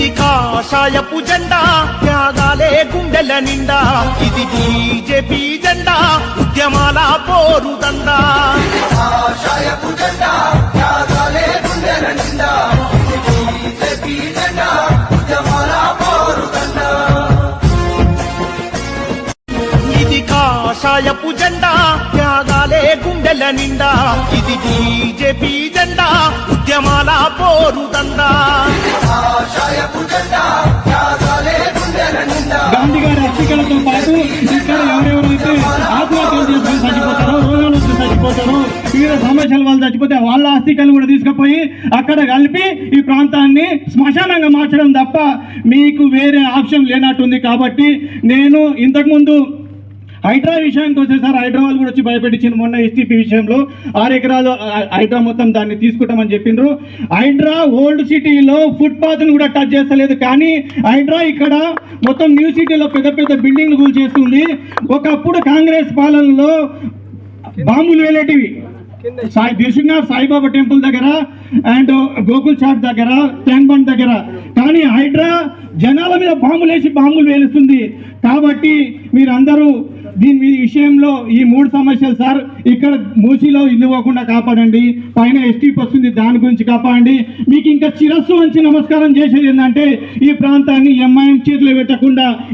ఇది కాషాయపు జెండా త్యాగాలే గుండెల నిండా ఇది బీజేపీ జెండా ఉద్యమాల పోరుదండా కాషాయపు జెండా త్యాగాలే గుండెల నిండా ఇది బీజేపీ జెండా ఉద్యమాల పోరుదండా ఇది కాషాయపు జెండా త్యాగాలే గుండెల నిండా ఇది బీజేపీ జెండా ఉద్యమాల పోరుదండా కాషాయపు జెండా త్యాగాలే గుండెల నిండా గాంధీ గారి అస్థికలతో పాటు ఇక్కడ ఎవరెవరైతే ఆత్మహత్యలు చేసుకుని చచ్చిపోతారో, రోగాలు వచ్చి చచ్చిపోతారో, వివిధ సమస్యలు వాళ్ళు చచ్చిపోతే వాళ్ళ అస్థికలు కూడా తీసుకుపోయి అక్కడ కలిపి ఈ ప్రాంతాన్ని శ్మశానంగా మార్చడం తప్ప మీకు వేరే ఆప్షన్ లేనట్టుంది. కాబట్టి నేను ఇంతకుముందు హైడ్రా విషయానికి వచ్చేసారి హైదరాబాద్ కూడా వచ్చి భయపెట్టించింది. మొన్న ఎస్టీపీ విషయంలో 6 ఎకరాలు హైడ్రా మొత్తం దాన్ని తీసుకుంటామని చెప్పిండ్రు. హైడ్రా ఓల్డ్ సిటీలో ఫుట్పాత్ను కూడా టచ్ చేస్తలేదు. కానీ హైడ్రా ఇక్కడ మొత్తం న్యూ సిటీలో పెద్ద పెద్ద బిల్డింగ్లు కూల్చేస్తుంది. ఒకప్పుడు కాంగ్రెస్ పాలనలో బాంబులు వేలేటివి దిల్సుఖ్నగర్ సాయిబాబా టెంపుల్ దగ్గర అండ్ గోకుల్ చాట్ దగ్గర, ట్యాంక్ బండ్ దగ్గర. కానీ హైడ్రా జనాల మీద బాంబులు వేలుస్తుంది. కాబట్టి మీరందరూ దీని విషయంలో ఈ 3 సమస్యలు సార్, ఇక్కడ మూసీలో ఇల్లు పోకుండా కాపాడండి, పైన ఎస్టీపీ వస్తుంది దాని గురించి కాపాడండి. మీకు ఇంకా శిరస్సు వంచి నమస్కారం చేసేది ఏంటంటే ఈ ప్రాంతాన్ని ఎంఐఎం చేతిలో పెట్టకుండా